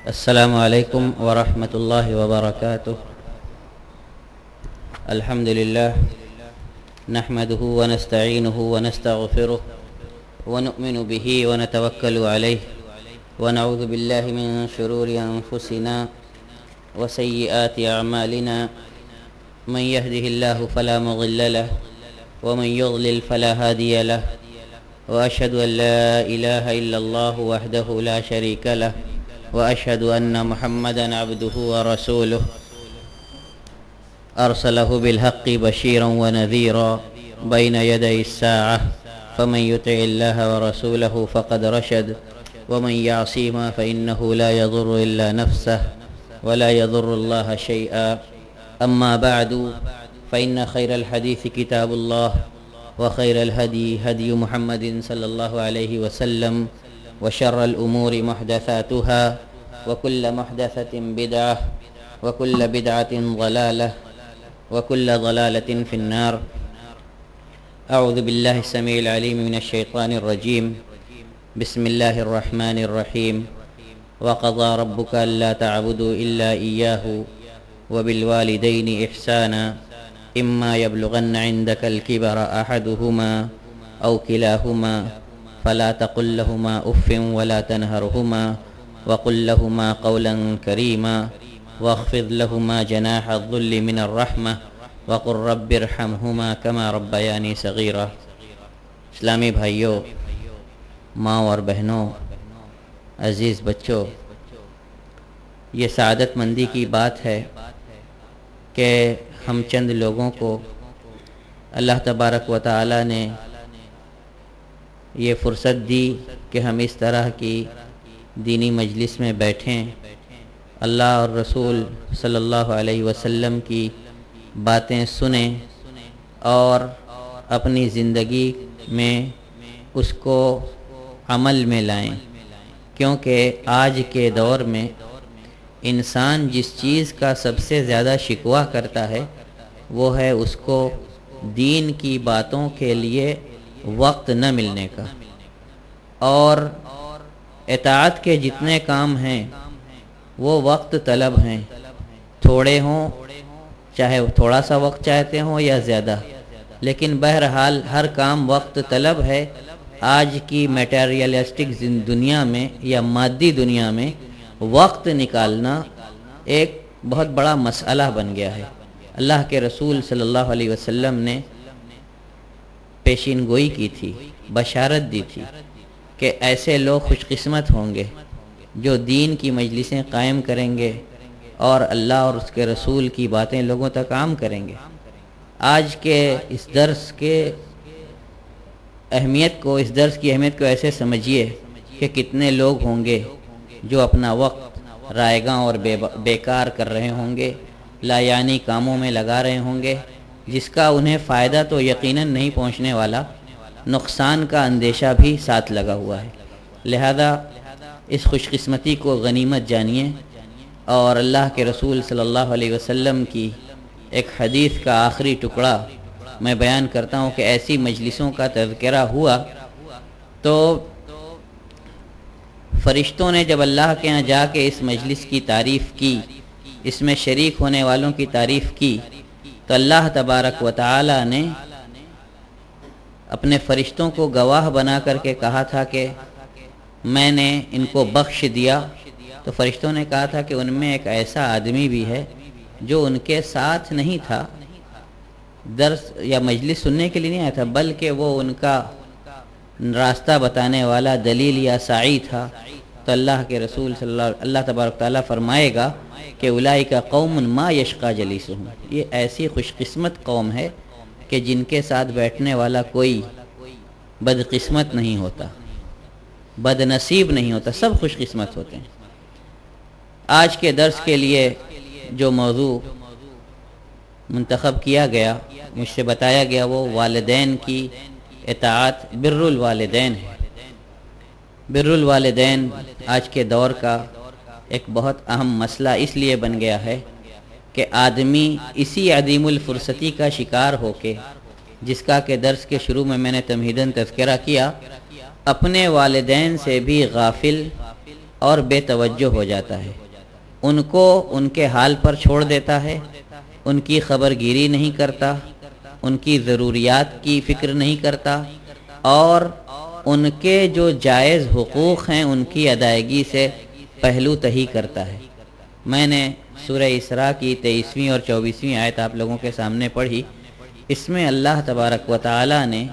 السلام علیکم ورحمۃ اللہ وبرکاتہ. الحمد للہ نحمده ونستعینه ونستغفره ونؤمن به ونتوکل علیہ ونعوذ باللہ من شرور انفسنا وسیئات اعمالنا من يهده الله فلا مضل له ومن يضلل فلا هادي له واشهد ان لا اله الا الله وحده لا شريك له واشهد ان محمدا عبده ورسوله ارسله بالحق بشيرا ونذيرا بين يدي الساعه فمن يطع الله ورسوله فقد رشد ومن يعصهما فانه لا يضر الا نفسه ولا يضر الله شيئا. اما بعد فان خير الحديث كتاب الله وخير الهدي هدي محمد صلى الله عليه وسلم وشر الأمور محدثاتها وكل محدثة بدعة وكل بدعة ضلالة وكل ضلالة في النار. أعوذ بالله السميع العليم من الشيطان الرجيم. بسم الله الرحمن الرحيم. وقضى ربك ألا تعبدوا إلا إياه وبالوالدين إحسانا إما يبلغن عندك الكبر أحدهما أو كلاهما فلا تقل لهما اف ولا تنهرهما وقل لهما قولا كريما واخفض لهما جناح الذل من الرحمة وقل رب ارحمهما كما ربياني صغيرا. اسلامی بھائیوں، ماں اور بہنوں، عزیز بچوں، یہ سعادت مندی کی بات ہے کہ ہم چند لوگوں کو اللہ تبارک و تعالی نے یہ فرصت دی کہ ہم اس طرح کی دینی مجلس میں بیٹھیں، اللہ اور رسول صلی اللہ علیہ وسلم کی باتیں سنیں اور اپنی زندگی میں اس کو عمل میں لائیں. کیونکہ آج کے دور میں انسان جس چیز کا سب سے زیادہ شکوہ کرتا ہے وہ ہے اس کو دین کی باتوں کے لیے وقت نہ ملنے کا، اور اطاعت کے جتنے کام ہیں وہ وقت طلب ہیں، تھوڑے ہوں چاہے تھوڑا سا وقت چاہتے ہوں یا زیادہ، لیکن بہرحال ہر کام وقت طلب ہے. آج کی میٹیریلسٹک دنیا میں یا مادی دنیا میں وقت نکالنا ایک بہت بڑا مسئلہ بن گیا ہے. اللہ کے رسول صلی اللہ علیہ وسلم نے پیشین گوئی کی تھی، بشارت دی تھی کہ ایسے لوگ خوش قسمت ہوں گے جو دین کی مجلسیں قائم کریں گے اور اللہ اور اس کے رسول کی باتیں لوگوں تک عام کریں گے. آج کے اس درس کی اہمیت کو ایسے سمجھیے کہ کتنے لوگ ہوں گے جو اپنا وقت رائیگاں اور بیکار کر رہے ہوں گے، لا یعنی کاموں میں لگا رہے ہوں گے، جس کا انہیں فائدہ تو یقیناً نہیں پہنچنے والا، نقصان کا اندیشہ بھی ساتھ لگا ہوا ہے. لہذا اس خوش قسمتی کو غنیمت جانیے اور اللہ کے رسول صلی اللہ علیہ وسلم کی ایک حدیث کا آخری ٹکڑا میں بیان کرتا ہوں کہ ایسی مجلسوں کا تذکرہ ہوا تو فرشتوں نے جب اللہ کے ہاں جا کے اس مجلس کی تعریف کی، اس میں شریک ہونے والوں کی تعریف کی، تو اللہ تبارک و تعالی نے اپنے فرشتوں کو گواہ بنا کر کے کہا تھا کہ میں نے ان کو بخش دیا. تو فرشتوں نے کہا تھا کہ ان میں ایک ایسا آدمی بھی ہے جو ان کے ساتھ نہیں تھا، درس یا مجلس سننے کے لیے نہیں آیا تھا، بلکہ وہ ان کا راستہ بتانے والا دلیل یا ساعی تھا. تو اللہ کے رسول صلی اللہ تبارک تعالیٰ فرمائے گا کہ اولئک قوم ما یشقی جلیسہم، یہ ایسی خوش قسمت قوم ہے کہ جن کے ساتھ بیٹھنے والا کوئی بدقسمت نہیں ہوتا، بد نصیب نہیں ہوتا، سب خوش قسمت ہوتے ہیں. آج کے درس کے لیے جو موضوع منتخب کیا گیا، مجھ سے بتایا گیا، وہ والدین کی اطاعت، بر الوالدین ہے. بر الوالدین آج کے دور کا ایک بہت اہم مسئلہ اس لیے بن گیا ہے کہ آدمی اسی عدیم الفرصتی کا شکار ہو کے، جس کا کہ درس کے شروع میں نے تمہیداً تذکرہ کیا، اپنے والدین سے بھی غافل اور بے توجہ ہو جاتا ہے، ان کو ان کے حال پر چھوڑ دیتا ہے، ان کی خبر گیری نہیں کرتا، ان کی ضروریات کی فکر نہیں کرتا، اور ان کے جو جائز حقوق ہیں ان کی ادائیگی سے پہلو تہی کرتا ہے۔ میں نے سورہ اسراء کی 23ویں اور 24ویں آیت آپ لوگوں کے سامنے پڑھی۔ اس میں اللہ تبارک و تعالی نے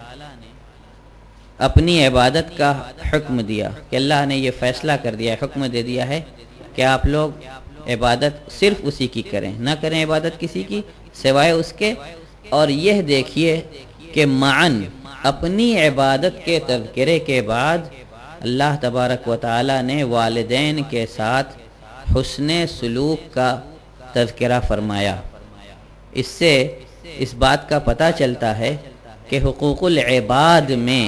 اپنی عبادت کا حکم دیا کہ اللہ نے یہ فیصلہ کر دیا، حکم دے دیا ہے کہ آپ لوگ عبادت صرف اسی کی کریں، نہ کریں عبادت کسی کی سوائے اس کے۔ اور یہ دیکھیے کہ معاً اپنی عبادت کے تذکرے کے بعد اللہ تبارک و تعالی نے والدین کے ساتھ حسن سلوک کا تذکرہ فرمایا۔ اس سے اس بات کا پتہ چلتا ہے کہ حقوق العباد میں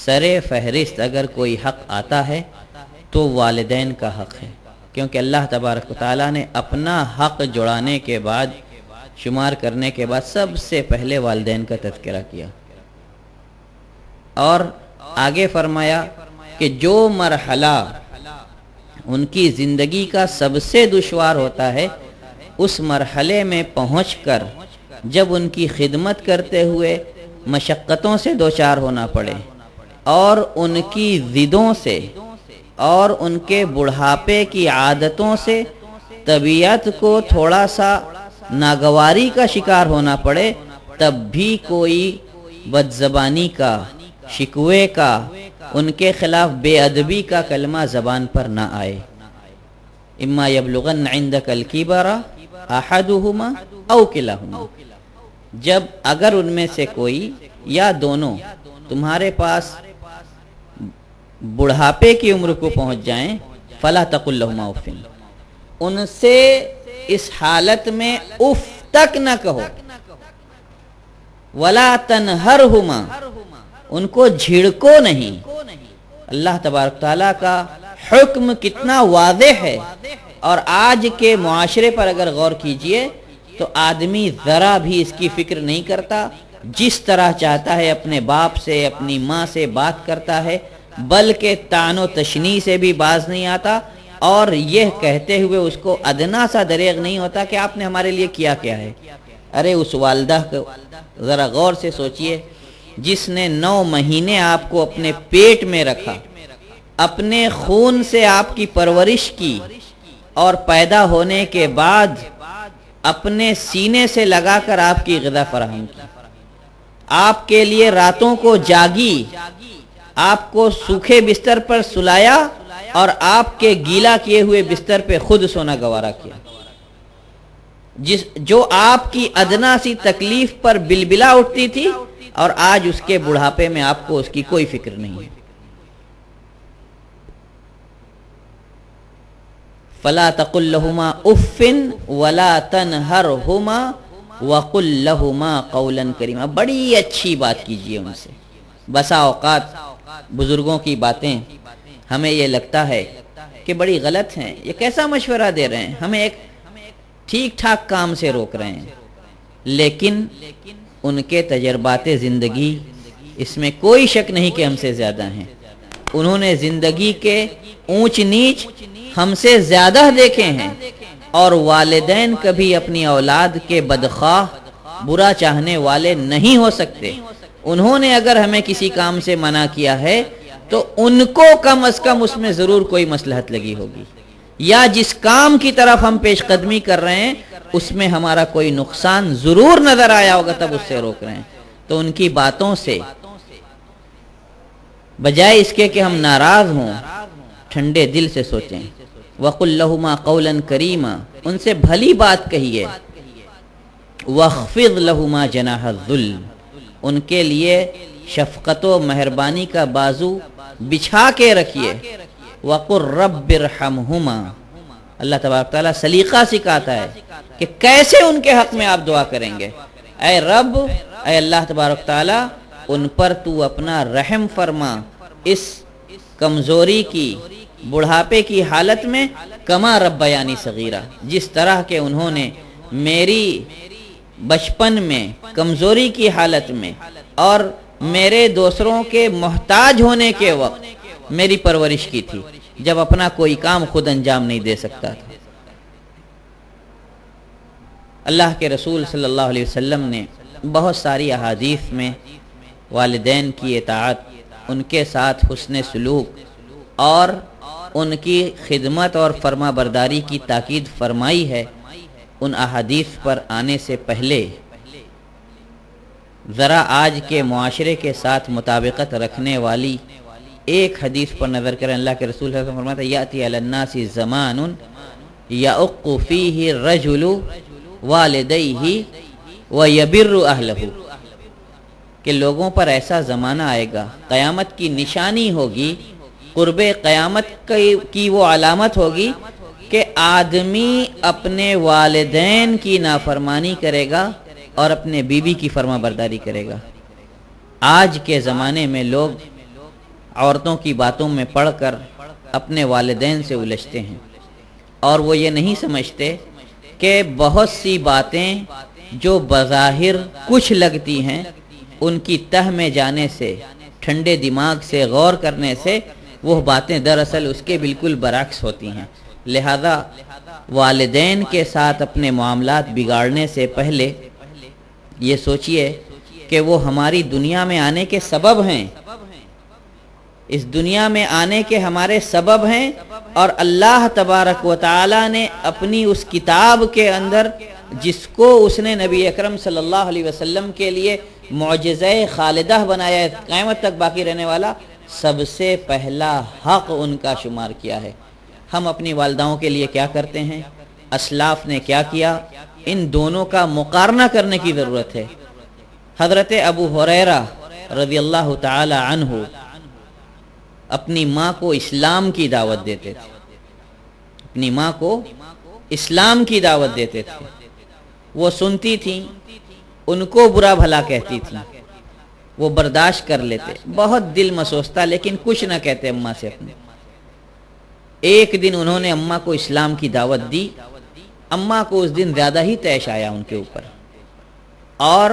سر فہرست اگر کوئی حق آتا ہے تو والدین کا حق ہے، کیونکہ اللہ تبارک و تعالی نے اپنا حق جڑانے کے بعد، شمار کرنے کے بعد سب سے پہلے والدین کا تذکرہ کیا، اور آگے فرمایا کہ جو مرحلہ ان کی زندگی کا سب سے دشوار ہوتا ہے، اس مرحلے میں پہنچ کر جب ان کی خدمت کرتے ہوئے مشقتوں سے دوچار ہونا پڑے، اور ان کی ضدوں سے اور ان کے بڑھاپے کی عادتوں سے طبیعت کو تھوڑا سا ناگواری کا شکار ہونا پڑے، تب بھی کوئی بدزبانی کا، شکوے کا، ان کے خلاف بے ادبی کا کلمہ زبان پر نہ آئے۔ اما یبلغن عندک الکبر احدہما او کلاہما، جب اگر ان میں سے کوئی یا دونوں تمہارے پاس بڑھاپے کی عمر کو پہنچ جائیں، فلا تقل لہما اف، ان سے اس حالت میں اف تک نہ کہو، ولا تنہرہما، ان کو جھڑکو نہیں۔ اللہ تبارک تعالیٰ کا حکم کتنا واضح ہے، اور آج کے معاشرے پر اگر غور کیجئے تو آدمی ذرا بھی اس کی فکر نہیں کرتا، جس طرح چاہتا ہے اپنے باپ سے، اپنی ماں سے بات کرتا ہے، بلکہ طعن و تشنیع سے بھی باز نہیں آتا، اور یہ کہتے ہوئے اس کو ادنا سا دریغ نہیں ہوتا کہ آپ نے ہمارے لیے کیا کیا ہے۔ ارے اس والدہ کو ذرا غور سے سوچئے، جس نے 9 مہینے آپ کو اپنے پیٹ میں رکھا، اپنے خون سے آپ کی پرورش کی، اور پیدا ہونے کے بعد اپنے سینے سے لگا کر آپ کی غذا فراہم کی، آپ کے لیے راتوں کو جاگی، آپ کو سوکھے بستر پر سلایا، اور آپ کے گیلا کیے ہوئے بستر پہ خود سونا گوارا کیا، جو آپ کی ادنا سی تکلیف پر بلبلا اٹھتی تھی، اور آج اس کے بڑھاپے میں آپ کو اس کی کوئی فکر نہیں ہے۔ فلا تقل لہما اف ولا تنہرہما وقل لہما قولا کریما، بڑی اچھی بات کیجئے ان سے۔ بسا اوقات بزرگوں کی باتیں ہمیں یہ لگتا ہے کہ بڑی غلط ہیں، یہ کیسا مشورہ دے رہے ہیں، ہمیں ایک ٹھیک ٹھاک کام سے روک رہے ہیں، لیکن ان کے تجربات زندگی، اس میں کوئی شک نہیں کہ ہم سے زیادہ ہیں۔ انہوں نے زندگی کے اونچ نیچ ہم سے زیادہ دیکھے ہیں، اور والدین کبھی اپنی اولاد کے بدخواہ، برا چاہنے والے نہیں ہو سکتے۔ انہوں نے اگر ہمیں کسی کام سے منع کیا ہے تو ان کو کم از کم اس میں ضرور کوئی مصلحت لگی ہوگی، یا جس کام کی طرف ہم پیش قدمی کر رہے ہیں اس میں ہمارا کوئی نقصان ضرور نظر آیا ہوگا، تب اس سے روک رہے ہیں۔ تو ان کی باتوں سے بجائے اس کے کہ ہم ناراض ہوں، ٹھنڈے دل سے سوچیں۔ وَقُلْ لَهُمَا قَوْلًا كَرِيمًا، ان سے بھلی بات کہیے۔ وَاخْفِضْ لَهُمَا جَنَاحَ الذُّلِّ، ان کے لیے شفقت و مہربانی کا بازو بچھا کے رکھیے۔ وَقُلْ رَبِّ ارْحَمْهُمَا، اللہ تبارک تعالیٰ سلیقہ سکھاتا ہے کہ کیسے ان کے حق میں آپ دعا کریں گے۔ اے رب، اے اللہ تبارک تعالیٰ، ان پر تو اپنا رحم فرما، اس کمزوری کی، بڑھاپے کی حالت میں، کما ربیانی صغیرہ، جس طرح کہ انہوں نے میری بچپن میں، کمزوری کی حالت میں، اور میرے دوسروں کے محتاج ہونے کے وقت میری پرورش کی تھی، جب اپنا کوئی کام خود انجام نہیں دے سکتا تھا۔ اللہ کے رسول صلی اللہ علیہ وسلم نے بہت ساری احادیث میں والدین کی اطاعت، ان کے ساتھ حسن سلوک اور ان کی خدمت اور فرما برداری کی تاکید فرمائی ہے۔ ان احادیث پر آنے سے پہلے ذرا آج کے معاشرے کے ساتھ مطابقت رکھنے والی ایک حدیث پر نظر کریں۔ اللہ کے رسول صلی اللہ علیہ وسلم فرماتا ہے یاتی علی الناس زمان یعق فیہ الرجل والدیہ ویبر اہلہ، کہ لوگوں پر ایسا زمانہ آئے گا، قیامت کی نشانی ہوگی، قرب قیامت کی وہ علامت ہوگی کہ آدمی اپنے والدین کی نافرمانی کرے گا اور اپنے بیوی کی فرما برداری کرے گا۔ آج کے زمانے میں لوگ عورتوں کی باتوں میں پڑھ کر اپنے والدین سے الجھتے ہیں، اور وہ یہ نہیں سمجھتے کہ بہت سی باتیں جو بظاہر کچھ لگتی ہیں، ان کی تہ میں جانے سے، ٹھنڈے دماغ سے غور کرنے سے وہ باتیں دراصل اس کے بالکل برعکس ہوتی ہیں۔ لہذا والدین کے ساتھ اپنے معاملات بگاڑنے سے پہلے یہ سوچئے کہ وہ ہماری دنیا میں آنے کے سبب ہیں، اس دنیا میں آنے کے ہمارے سبب ہیں، اور اللہ تبارک و تعالی نے اپنی اس کتاب کے اندر جس کو اس نے نبی اکرم صلی اللہ علیہ وسلم کے لیے معجزہ خالدہ بنایا ہے، قیامت تک باقی رہنے والا، سب سے پہلا حق ان کا شمار کیا ہے۔ ہم اپنی والداؤں کے لیے کیا کرتے ہیں، اسلاف نے کیا کیا، ان دونوں کا مقارنہ کرنے کی ضرورت ہے۔ حضرت ابو ہریرہ رضی اللہ تعالی عنہ اپنی ماں کو اسلام کی دعوت دیتے تھے، اپنی ماں کو اسلام کی دعوت دیتے تھے۔ وہ سنتی تھیں، ان کو برا بھلا کہتی تھیں، وہ برداشت کر لیتے، بہت دل مسوستا، لیکن کچھ نہ کہتے اماں سے اپنے۔ ایک دن انہوں نے اماں کو اسلام کی دعوت دی، اماں کو اس دن زیادہ ہی طیش آیا ان کے اوپر، اور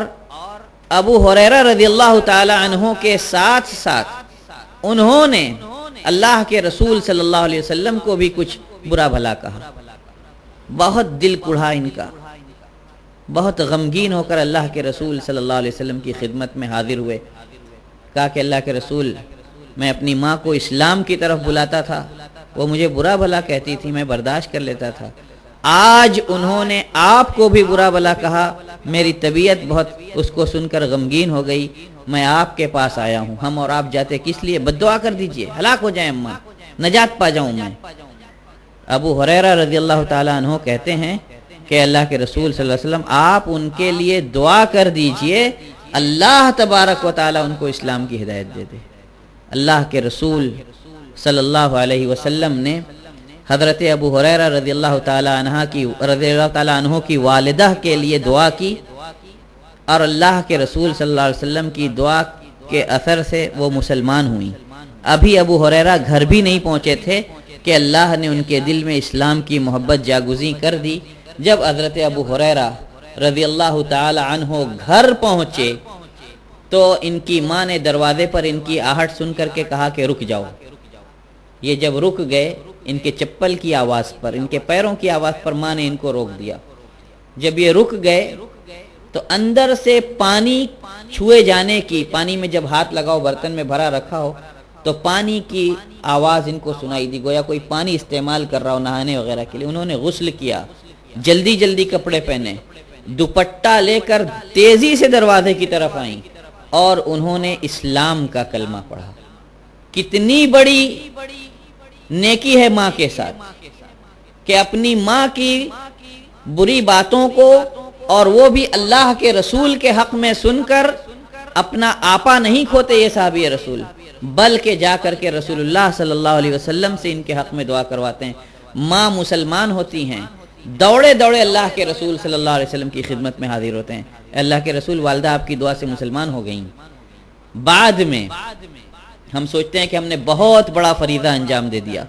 ابو ہریرہ رضی اللہ تعالی عنہ کے ساتھ ساتھ انہوں نے اللہ کے رسول صلی اللہ علیہ وسلم کو بھی کچھ برا بھلا کہا۔ بہت دل کڑھا ان کا، بہت غمگین ہو کر اللہ کے رسول صلی اللہ علیہ وسلم کی خدمت میں حاضر ہوئے۔ کہا کہ اللہ کے رسول، میں اپنی ماں کو اسلام کی طرف بلاتا تھا، وہ مجھے برا بھلا کہتی تھی، میں برداشت کر لیتا تھا، آج انہوں نے آپ کو بھی برا بھلا کہا، میری طبیعت بہت اس کو سن کر غمگین ہو گئی، میں آپ کے پاس آیا ہوں، ہم اور آپ جاتے کس لیے، بد دعا کر دیجئے، ہلاک ہو جائیں اماں، نجات پا جاؤں میں۔ ابو ہریرہ رضی اللہ تعالیٰ عنہ کہتے ہیں کہ اللہ کے رسول صلی اللہ علیہ وسلم آپ ان کے لیے دعا کر دیجئے، اللہ تبارک و تعالیٰ ان کو اسلام کی ہدایت دے دے۔ اللہ کے رسول صلی اللہ علیہ وسلم نے حضرت ابو ہریرہ رضی اللہ تعالیٰ عنہ کی والدہ کے لیے دعا کی، اور اللہ کے رسول صلی اللہ علیہ وسلم کی دعا کے اثر سے وہ مسلمان ہوئیں۔ ابھی ابو ہریرہ گھر بھی نہیں پہنچے تھے کہ اللہ نے ان کے دل میں اسلام کی محبت جاگزیں کر دی۔ جب حضرت ابو ہریرہ رضی اللہ تعالی عنہ گھر پہنچے تو ان کی ماں نے دروازے پر ان کی آہٹ سن کر کے کہا کہ رک جاؤ۔ یہ جب رک گئے، ان کے چپل کی آواز پر، ان کے پیروں کی آواز پر ماں نے ان کو روک دیا۔ جب یہ رک گئے تو اندر سے پانی چھوئے جانے کی، پانی میں جب ہاتھ لگاؤ، برتن میں بھرا رکھا ہو تو پانی کی آواز ان کو سنائی دی، گویا کوئی پانی استعمال کر رہا ہو نہانے وغیرہ کے لیے۔ انہوں نے غسل کیا، جلدی جلدی کپڑے پہنے، دوپٹہ لے کر تیزی سے دروازے کی طرف آئیں اور انہوں نے اسلام کا کلمہ پڑھا۔ کتنی بڑی نیکی ہے ماں کے ساتھ کہ اپنی ماں کی بری باتوں کو، اور وہ بھی اللہ کے رسول کے حق میں سن کر، اپنا آپا نہیں کھوتے یہ صحابی رسول، بلکہ جا کر کے رسول اللہ صلی اللہ علیہ وسلم سے ان کے حق میں دعا کرواتے ہیں۔ ماں مسلمان ہوتی ہیں، دوڑے دوڑے اللہ کے رسول صلی اللہ علیہ وسلم کی خدمت میں حاضر ہوتے ہیں، اللہ کے رسول والدہ آپ کی دعا سے مسلمان ہو گئیں۔ بعد میں ہم سوچتے ہیں کہ ہم نے بہت بڑا فریضہ انجام دے دیا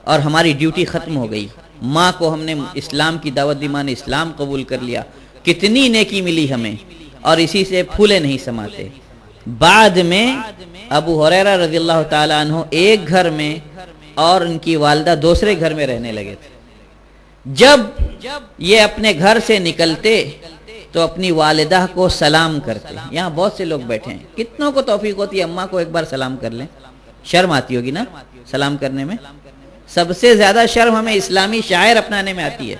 اور ہماری ڈیوٹی ختم ہو گئی، ماں کو ہم نے اسلام کی دعوت دی، ماں نے اسلام قبول کر لیا، کتنی نیکی ملی ہمیں، اور اسی سے پھولے نہیں سماتے۔ بعد میں ابو ہریرہ رضی اللہ تعالی عنہ ایک گھر میں اور ان کی والدہ دوسرے گھر میں رہنے لگے تھے۔ جب یہ اپنے گھر سے نکلتے تو اپنی والدہ کو سلام کرتے۔ یہاں بہت سے لوگ بیٹھے ہیں، کتنوں کو توفیق ہوتی ہے اماں کو ایک بار سلام کر لیں؟ شرم آتی ہوگی نا سلام کرنے میں؟ سب سے زیادہ شرم ہمیں اسلامی شاعر اپنانے میں آتی ہے،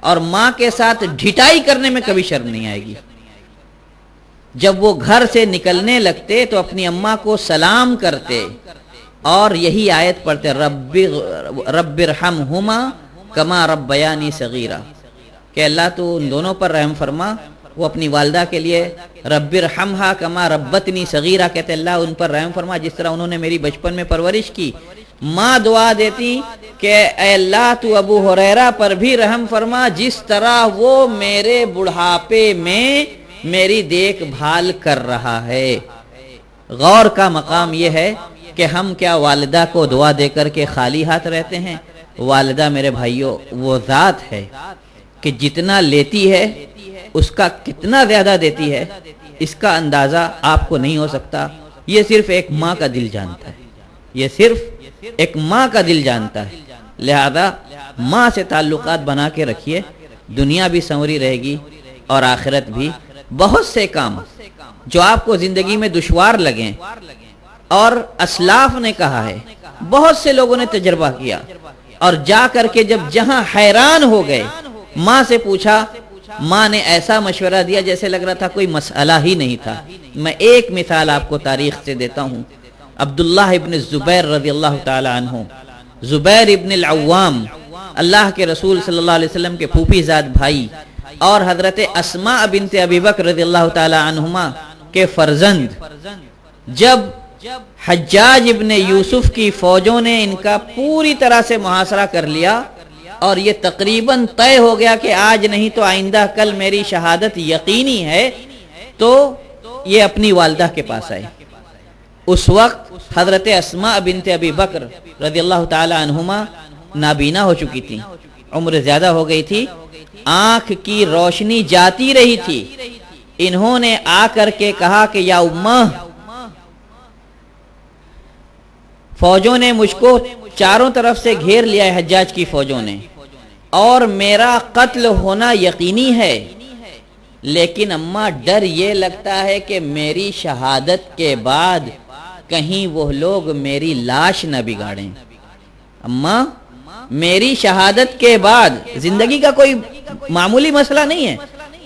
اور ماں کے ساتھ ڈھٹائی کرنے میں کبھی شرم نہیں آئے گی۔ جب وہ گھر سے نکلنے لگتے تو اپنی اماں کو سلام کرتے اور یہی آیت پڑھتے، رب ارحمہما کما ربیانی صغیرا، کہ اللہ تو ان دونوں پر رحم فرما۔ وہ اپنی والدہ کے لیے رب ارحمہا کما ربتنی صغیرا کہتے، اللہ ان پر رحم فرما جس طرح انہوں نے میری بچپن میں پرورش کی۔ ماں دعا دیتی کہ اے اللہ تو ابو ہریرہ پر بھی رحم فرما جس طرح وہ میرے بڑھاپے میں میری دیکھ بھال کر رہا ہے۔ غور کا مقام یہ ہے کہ ہم کیا والدہ کو دعا دے کر کے خالی ہاتھ رہتے ہیں؟ والدہ میرے بھائیوں وہ ذات ہے کہ جتنا لیتی ہے اس کا کتنا زیادہ دیتی ہے، اس کا اندازہ آپ کو نہیں ہو سکتا۔ یہ صرف ایک ماں کا دل جانتا ہے، یہ صرف ایک ماں کا دل جانتا ہے۔ لہذا ماں سے تعلقات بنا کے رکھیے، دنیا بھی سنوری رہے گی اور آخرت بھی۔ بہت سے کام جو آپ کو زندگی میں دشوار لگیں اور اسلاف نے کہا ہے، بہت سے لوگوں نے تجربہ کیا اور جا کر کے جب جہاں حیران ہو گئے، ماں سے پوچھا، ماں نے ایسا مشورہ دیا جیسے لگ رہا تھا کوئی مسئلہ ہی نہیں تھا۔ میں ایک مثال آپ کو تاریخ سے دیتا ہوں۔ عبداللہ ابن زبیر رضی اللہ تعالی عنہ، زبیر ابن العوام، اللہ کے رسول صلی اللہ علیہ وسلم کے پھوپھی زاد بھائی، اور حضرت اسماء بنت ابی بکر رضی اللہ تعالی عنہما کے فرزند، جب حجاج ابن یوسف کی فوجوں نے ان کا پوری طرح سے محاصرہ کر لیا اور یہ تقریباً طے ہو گیا کہ آج نہیں تو آئندہ کل میری شہادت یقینی ہے، تو یہ اپنی والدہ کے پاس آئے۔ اس وقت حضرت اسماء بنت ابی بکر رضی اللہ تعالی عنہما نابینا ہو چکی تھی، عمر زیادہ ہو گئی تھی، آنکھ کی روشنی جاتی رہی تھی۔ انہوں نے آ کر کے کہا کہ یا امہ، فوجوں نے مجھ کو چاروں طرف سے گھیر لیا ہے، حجاج کی فوجوں نے، اور میرا قتل ہونا یقینی ہے، لیکن اماں ڈر یہ لگتا ہے کہ میری شہادت کے بعد کہیں وہ لوگ میری لاش نہ بگاڑیں۔ اماں میری شہادت کے بعد، زندگی کا کوئی معمولی مسئلہ نہیں ہے،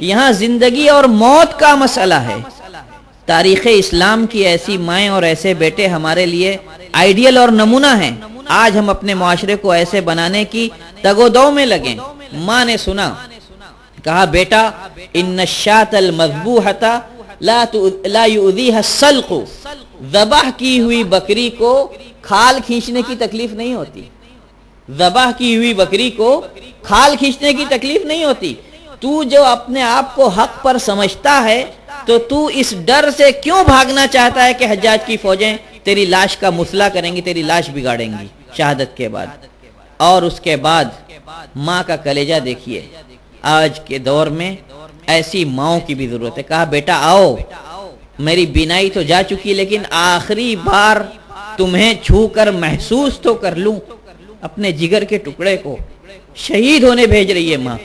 یہاں زندگی اور موت کا مسئلہ ہے۔ تاریخ اسلام کی ایسی مائیں اور ایسے بیٹے ہمارے لیے آئیڈیل اور نمونہ ہیں۔ آج ہم اپنے معاشرے کو ایسے بنانے کی تگ و دو میں لگیں۔ ماں نے سنا، کہا بیٹا ان الشاة المذبوحۃ لا یؤذیھا السلق، ذبح کی ہوئی بکری کو کھال کھینچنے کی تکلیف نہیں ہوتی، ذبح کی ہوئی بکری کو کھال کھینچنے کی تکلیف نہیں ہوتی۔ تو جو اپنے آپ کو حق پر سمجھتا ہے تو تو اس ڈر سے کیوں بھاگنا چاہتا ہے کہ حجاج کی فوجیں تیری لاش کا مسئلہ کریں گی، تیری لاش بگاڑیں گی شہادت کے بعد؟ اور اس کے بعد ماں کا کلیجہ دیکھیے۔ آج کے دور میں ایسی ماؤں کی بھی ضرورت ہے۔ کہا بیٹا آؤ، میری بینائی تو جا چکی لیکن آخری بار تمہیں چھو کر محسوس تو کر لوں۔ اپنے جگر کے ٹکڑے کو شہید ہونے بھیج رہی ہے ماں،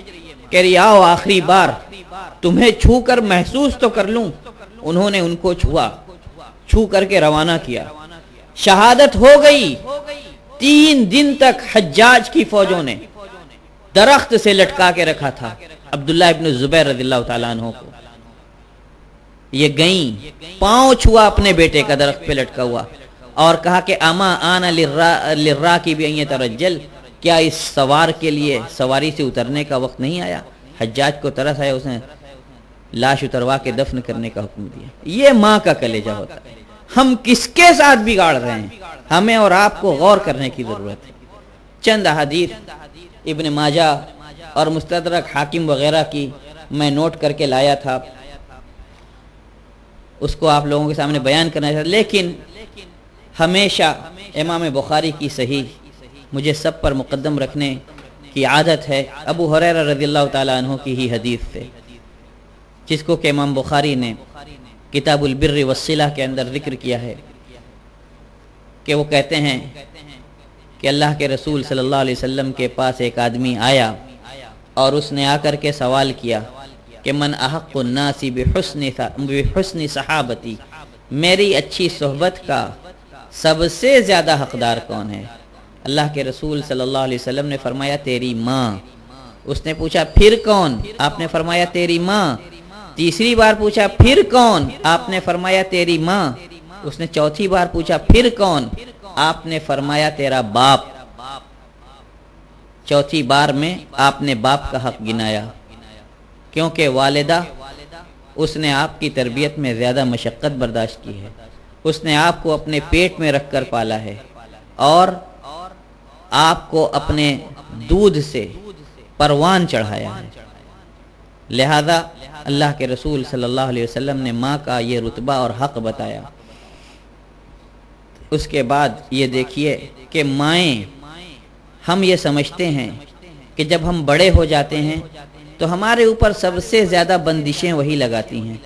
کہہ رہی آؤ آخری بار تمہیں چھو کر محسوس تو کر لوں۔ انہوں نے ان کو چھوا، چھو کر کے روانہ کیا، شہادت ہو گئی۔ 3 دن تک حجاج کی فوجوں نے درخت سے لٹکا کے رکھا تھا عبداللہ ابن زبیر رضی اللہ تعالیٰ عنہ کو۔ یہ گئیں، پاؤں چھوا اپنے بیٹے کا درخت پہ لٹکا ہوا، اور کہا کہ اما آنا للراکب ان یترجل، کیا اس سوار کے لیے سواری سے اترنے کا وقت نہیں آیا؟ حجاج کو ترس آیا، اس نے لاش اتروا کے دفن کرنے کا حکم دیا۔ یہ ماں کا کلیجہ ہوتا ہے۔ ہم کس کے ساتھ بگاڑ رہے ہیں؟ ہمیں اور آپ کو غور کرنے کی ضرورت ہے۔ چند احادیث ابن ماجہ اور مستدرک حاکم وغیرہ کی میں نوٹ کر کے لایا تھا، اس کو آپ لوگوں کے سامنے بیان کرنا چاہتا، لیکن ہمیشہ امام بخاری کی صحیح مجھے سب پر مقدم رکھنے کی عادت ہے۔ ابو ہریرہ رضی اللہ تعالیٰ عنہ کی ہی حدیث سے، جس کو کہ امام بخاری نے کتاب البر والصلہ کے اندر ذکر کیا ہے، کہ وہ کہتے ہیں کہ اللہ کے رسول صلی اللہ علیہ وسلم کے پاس ایک آدمی آیا اور اس نے آ کر کے سوال کیا کہ من احق الناس بحسن صحابتی، میری اچھی صحبت کا سب سے زیادہ حقدار کون ہے؟ اللہ کے رسول صلی اللہ علیہ وسلم نے فرمایا تیری ماں۔ اس نے پوچھا پھر کون؟ آپ نے فرمایا تیری ماں۔ تیسری بار پوچھا پھر کون؟ آپ نے فرمایا تیری ماں۔ اس نے چوتھی بار پوچھا پھر کون؟ آپ نے فرمایا تیرا باپ۔ چوتھی بار میں آپ نے باپ کا حق گنایا، کیونکہ والدہ اس نے آپ کی تربیت میں زیادہ مشقت برداشت کی ہے، اس نے آپ کو اپنے پیٹ میں رکھ کر پالا ہے اور آپ کو اپنے دودھ سے پروان چڑھایا ہے۔ لہذا اللہ کے رسول صلی اللہ علیہ وسلم نے ماں کا یہ رتبہ اور حق بتایا۔ اس کے بعد یہ دیکھیے کہ مائیں، ہم یہ سمجھتے ہیں کہ جب ہم بڑے ہو جاتے ہیں تو ہمارے اوپر سب سے زیادہ بندشیں وہی لگاتی ہیں۔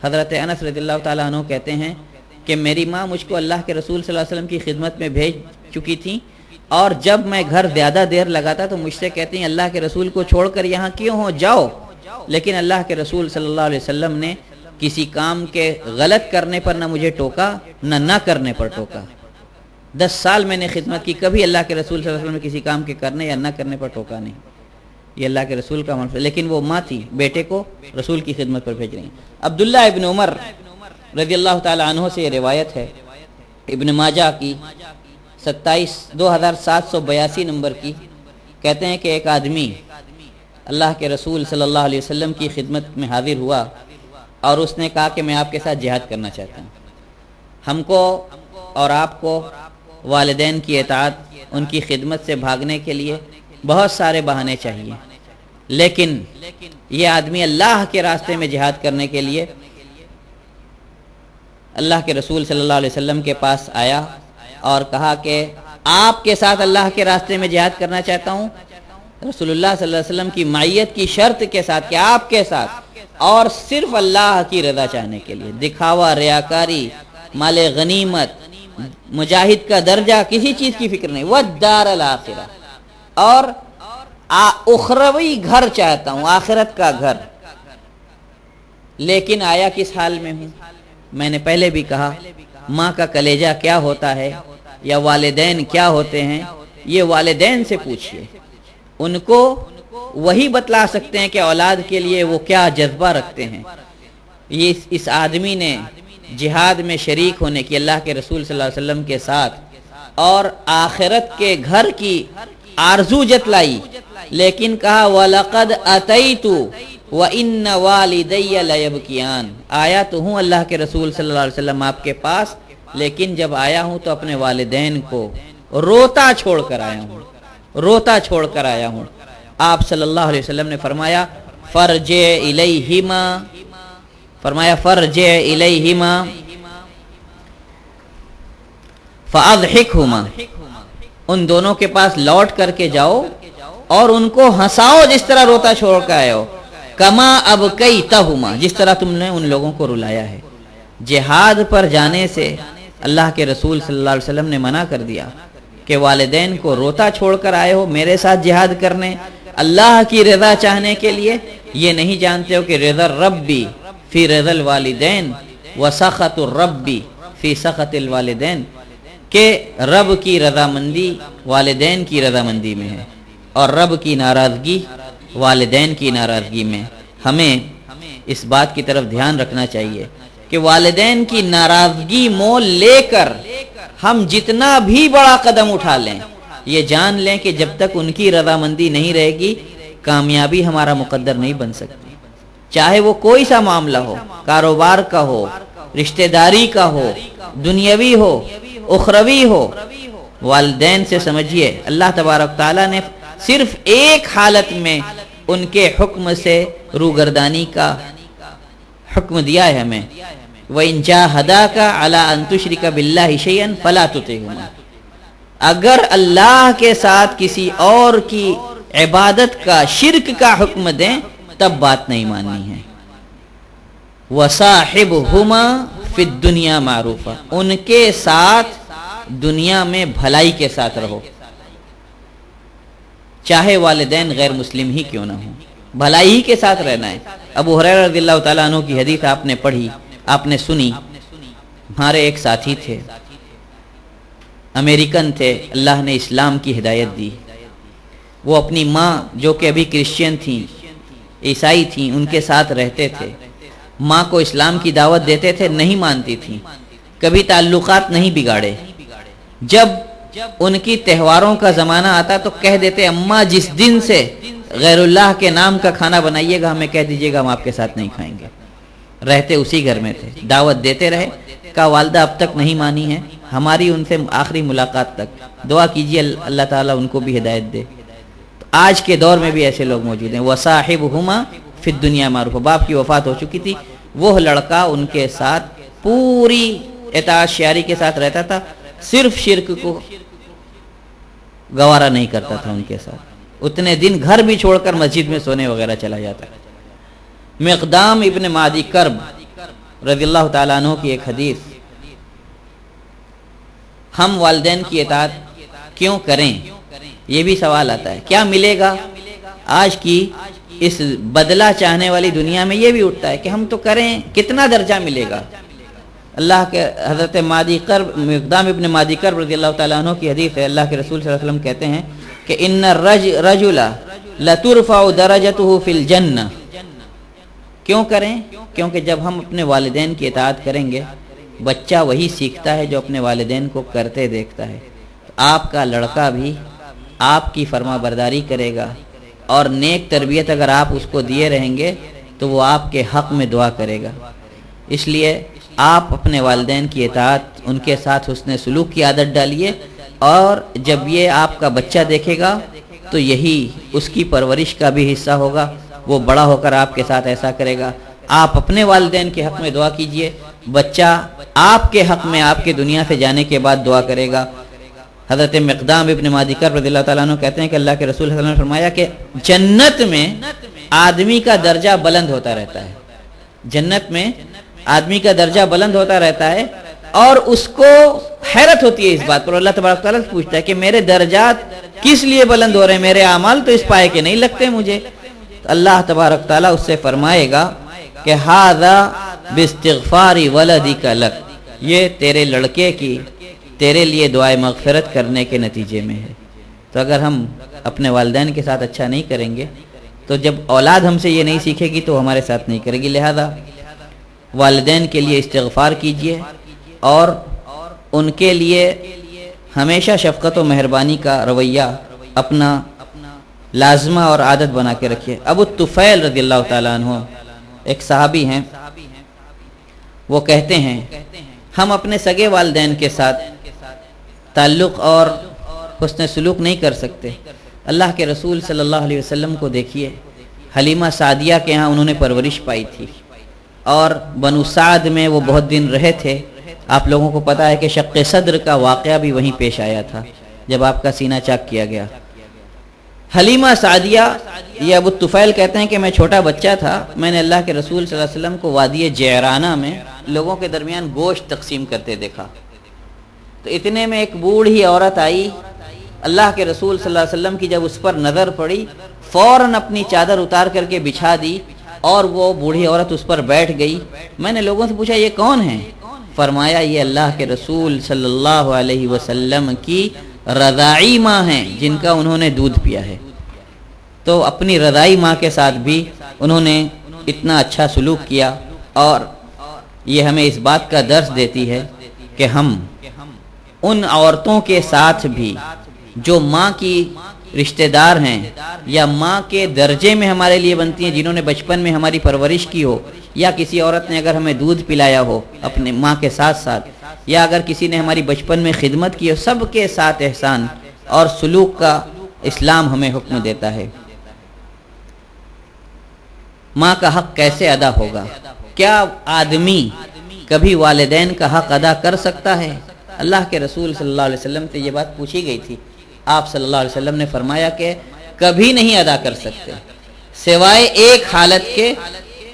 حضرت انس رضی اللہ تعالیٰ عنہ کہتے ہیں کہ میری ماں مجھ کو اللہ کے رسول صلی اللہ علیہ وسلم کی خدمت میں بھیج چکی تھیں، اور جب میں گھر زیادہ دیر لگاتا تو مجھ سے کہتی ہیں اللہ کے رسول کو چھوڑ کر یہاں کیوں ہو، جاؤ۔ لیکن اللہ کے رسول صلی اللہ علیہ وسلم نے کسی کام کے غلط کرنے پر نہ مجھے ٹوکا نہ کرنے پر ٹوکا۔ 10 سال میں نے خدمت کی، کبھی اللہ کے رسول صلی اللہ علیہ وسلم نے کسی کام کے کرنے یا نہ کرنے پر ٹوکا نہیں۔ یہ اللہ کے رسول کا منصب، لیکن وہ ماں تھی، بیٹے کو رسول کی خدمت پر بھیج رہی ہیں۔ عبداللہ ابن عمر رضی اللہ تعالی عنہ سے یہ روایت ہے، ابن ماجہ کی 2782 نمبر کی، کہتے ہیں کہ ایک آدمی اللہ کے رسول صلی اللہ علیہ وسلم کی خدمت میں حاضر ہوا اور اس نے کہا کہ میں آپ کے ساتھ جہاد کرنا چاہتا ہوں۔ ہم کو اور آپ کو والدین کی اطاعت، ان کی خدمت سے بھاگنے کے لیے بہت سارے بہانے چاہیے، لیکن یہ آدمی اللہ کے راستے میں جہاد کرنے کے لیے اللہ کے رسول صلی اللہ علیہ وسلم کے پاس آیا اور کہا کہ آپ کے ساتھ اللہ کے راستے میں جہاد کرنا چاہتا ہوں، رسول اللہ صلی اللہ علیہ وسلم کی معیت کی شرط کے ساتھ کہ آپ کے ساتھ، اور صرف اللہ کی رضا چاہنے کے لیے، دکھاوا، ریاکاری، مال غنیمت، مجاہد کا درجہ، کسی چیز کی فکر نہیں، والدار الاخرہ، اور اخروی گھر چاہتا ہوں، آخرت کا گھر۔ لیکن آیا کس حال میں ہوں؟ میں نے پہلے بھی کہا ماں کا کلیجہ کیا ہوتا ہے یا والدین کیا ہوتے ہیں، یہ والدین سے پوچھئے، ان کو وہی بتلا سکتے ہیں کہ اولاد کے لیے وہ کیا جذبہ رکھتے ہیں۔ یہ اس آدمی نے جہاد میں شریک ہونے کی اللہ کے رسول صلی اللہ علیہ وسلم کے ساتھ اور آخرت کے گھر کی آرزو جتلائی، لیکن کہا وَلَقَدْ أَتَيْتُ وَإِنَّ وَالِدَيَّ لَيَبْكِيَانِ، آیا تو ہوں اللہ کے رسول صلی اللہ علیہ وسلم آپ کے پاس، لیکن جب آیا ہوں تو اپنے والدین کو روتا چھوڑ کر آیا ہوں، روتا چھوڑ کر آیا ہوں۔ آپ صلی اللہ علیہ وسلم نے فرمایا فرجع الیہما، فرمایا فرجع الیہما فاضحکہما، ان دونوں کے پاس لوٹ کر کے جاؤ اور ان کو ہنساؤ جس طرح روتا چھوڑ کے آئے ہو، کما ابکیتہما، جس طرح تم نے ان لوگوں کو رلایا ہے۔ جہاد پر جانے سے اللہ کے رسول صلی اللہ علیہ وسلم نے منع کر دیا کہ والدین کو روتا چھوڑ کر آئے ہو میرے ساتھ جہاد کرنے، اللہ کی رضا چاہنے کے لیے، یہ نہیں جانتے ہو کہ رضا الربی فی رضا الوالدین وسخط الربی فی سخط الوالدین، کہ رب کی رضامندی والدین کی رضامندی میں ہے اور رب کی ناراضگی والدین کی ناراضگی میں۔ ہمیں اس بات کی طرف دھیان رکھنا چاہیے کہ والدین کی ناراضگی مول لے کر ہم جتنا بھی بڑا قدم اٹھا لیں، یہ جان لیں کہ جب تک ان کی رضامندی نہیں رہے گی کامیابی ہمارا مقدر نہیں بن سکتی، چاہے وہ کوئی سا معاملہ ہو، کاروبار کا ہو، رشتہ داری کا ہو، دنیاوی ہو، اخروی ہو۔ والدین سے سمجھیے اللہ تبارک تعالیٰ نے صرف ایک حالت میں ان کے حکم سے روگردانی کا حکم دیا ہے ہمیں، وَإِن جَاهَدَاكَ عَلَىٰ أَن تُشْرِكَ بِاللَّهِ شَيْئًا فَلَا تُطِعْهُمَا، اگر اللہ کے ساتھ کسی اور کی عبادت کا، شرک کا حکم دیں تب بات نہیں ماننی ہے۔ وَصَاحِبْهُمَا فِي الدُّنْيَا مَعْرُوفًا، ان کے ساتھ دنیا میں بھلائی کے ساتھ رہو، چاہے والدین غیر مسلم ہی کیوں نہ ہوں، بھلائی ہی کے ساتھ رہنا ہے۔ ابو ہریرہ رضی اللہ تعالیٰ عنہ کی حدیث آپ نے پڑھی، آپ نے سنی۔ ہمارے ایک ساتھی تھے، امریکن تھے، اللہ نے اسلام کی ہدایت دی۔ وہ اپنی ماں جو کہ ابھی کرسچین تھیں، عیسائی تھیں، ان کے ساتھ رہتے تھے۔ ماں کو اسلام کی دعوت دیتے تھے، نہیں مانتی تھیں، کبھی تعلقات نہیں بگاڑے۔ جب ان کی تہواروں کا زمانہ آتا تو کہہ دیتے اماں جس دن سے غیر اللہ کے نام کا کھانا بنائیے گا ہمیں کہہ دیجیے گا ہم آپ کے ساتھ نہیں کھائیں گے۔ رہتے اسی گھر میں تھے، دعوت دیتے رہے، کہا والدہ اب تک نہیں مانی ہے ہماری ان سے آخری ملاقات تک، دعا کیجیے اللہ تعالیٰ ان کو بھی ہدایت دے۔ آج کے دور میں بھی ایسے لوگ موجود ہیں۔ وصاحبہما فی الدنیا معروف، باپ کی وفات ہو چکی تھی، وہ لڑکا ان کے ساتھ پوری اطاعت شیاری کے ساتھ رہتا تھا، صرف شرک کو گوارا نہیں کرتا تھا ان کے ساتھ۔ اتنے دن گھر بھی چھوڑ کر مسجد میں سونے وغیرہ چلا جاتا۔ مقدام ابن معدی کرب رضی اللہ تعالیٰ عنہ کی ایک حدیث، ہم والدین کی اطاعت کیوں کریں، یہ بھی سوال آتا ہے، کیا ملے گا؟ آج کی اس بدلہ چاہنے والی دنیا میں یہ بھی اٹھتا ہے کہ ہم تو کریں، کتنا درجہ ملے گا؟ اللہ کے حضرت مقدام ابن معدی کرب رضی اللہ تعالیٰ عنہ کی حدیث ہے، اللہ کے رسول صلی اللہ علیہ وسلم کہتے ہیں کہ ان الرجل لترفع درجته فی الجنہ۔ کیوں کریں؟ کیونکہ جب ہم اپنے والدین کی اطاعت کریں گے، بچہ وہی سیکھتا ہے جو اپنے والدین کو کرتے دیکھتا ہے۔ آپ کا لڑکا بھی آپ کی فرما برداری کرے گا، اور نیک تربیت اگر آپ اس کو دیے رہیں گے تو وہ آپ کے حق میں دعا کرے گا۔ اس لیے آپ اپنے والدین کی اطاعت، ان کے ساتھ حسن سلوک کی عادت ڈالیے، اور جب یہ آپ کا بچہ دیکھے گا تو یہی اس کی پرورش کا بھی حصہ ہوگا، وہ بڑا ہو کر آپ کے ساتھ ایسا کرے گا۔ آپ اپنے والدین کے حق میں دعا کیجئے، بچہ آپ کے حق میں آپ کے دنیا سے جانے کے بعد دعا کرے گا۔ حضرت مقدام ابن معدی کرب رضی اللہ تعالیٰ عنہ کہتے ہیں کہ اللہ کے رسول صلی اللہ علیہ وسلم نے فرمایا کہ جنت میں آدمی کا درجہ بلند ہوتا رہتا ہے، جنت میں آدمی کا درجہ بلند ہوتا رہتا ہے، اور اس کو حیرت ہوتی ہے اس بات پر، اللہ تبارک تعالیٰ سے پوچھتا ہے کہ میرے درجات کس لیے بلند ہو رہے ہیں، میرے اعمال تو اس پائے کے نہیں لگتے مجھے۔ تو اللہ تبارک تعالیٰ اس سے فرمائے گا کہ ھذا باستغفار ولدک لک، یہ تیرے لڑکے کی تیرے لیے دعائے مغفرت کرنے کے نتیجے میں ہے۔ تو اگر ہم اپنے والدین کے ساتھ اچھا نہیں کریں گے تو جب اولاد ہم سے یہ نہیں سیکھے گی تو ہمارے ساتھ نہیں کرے گی۔ لہذا والدین کے لیے استغفار کیجئے، اور ان کے لیے ہمیشہ شفقت و مہربانی کا رویہ اپنا لازمہ اور عادت بنا کے رکھیے۔ ابو الطفیل رضی اللہ تعالیٰ عنہ ایک صحابی ہیں، وہ کہتے ہیں ہم اپنے سگے والدین کے ساتھ تعلق اور حسن سلوک نہیں کر سکتے۔ اللہ کے رسول صلی اللہ علیہ وسلم کو دیکھیے، حلیمہ سعدیہ کے ہاں انہوں نے پرورش پائی تھی، اور بنو سعد میں وہ بہت دن رہے تھے۔ آپ لوگوں کو پتا ہے کہ شق صدر کا واقعہ بھی وہیں پیش آیا تھا جب آپ کا سینہ چاک کیا گیا۔ حلیمہ سعدیہ، یہ ابو الطفیل کہتے ہیں کہ میں چھوٹا بچہ تھا، میں نے اللہ کے رسول صلی اللہ علیہ وسلم کو وادی جعرانہ میں لوگوں کے درمیان گوشت تقسیم کرتے دیکھا، تو اتنے میں ایک بوڑھی عورت آئی، اللہ کے رسول صلی اللہ علیہ وسلم کی جب اس پر نظر پڑی فوراً اپنی چادر اتار کر کے بچھا دی، اور وہ بوڑھی عورت اس پر بیٹھ گئی۔ میں نے لوگوں سے پوچھا یہ کون ہے؟ فرمایا یہ اللہ کے رسول صلی اللہ علیہ وسلم کی رضاعی ماں ہیں جن کا انہوں نے دودھ پیا ہے۔ تو اپنی رضاعی ماں کے ساتھ بھی انہوں نے اتنا اچھا سلوک کیا، اور یہ ہمیں اس بات کا درس دیتی ہے کہ ہم ان عورتوں کے ساتھ بھی جو ماں کی رشتہ دار ہیں یا ماں کے درجے میں ہمارے لیے بنتی ہیں، جنہوں نے بچپن میں ہماری پرورش کی ہو، یا کسی عورت نے اگر ہمیں دودھ پلایا ہو اپنے ماں کے ساتھ ساتھ، یا اگر کسی نے ہماری بچپن میں خدمت کی ہو، سب کے ساتھ احسان اور سلوک کا اسلام ہمیں حکم دیتا ہے۔ ماں کا حق کیسے ادا ہوگا؟ کیا آدمی کبھی والدین کا حق ادا کر سکتا ہے؟ اللہ کے رسول صلی اللہ علیہ وسلم سے یہ بات پوچھی گئی تھی، آپ صلی اللہ علیہ وسلم نے فرمایا کہ کبھی نہیں ادا کر سکتے، سوائے ایک حالت کے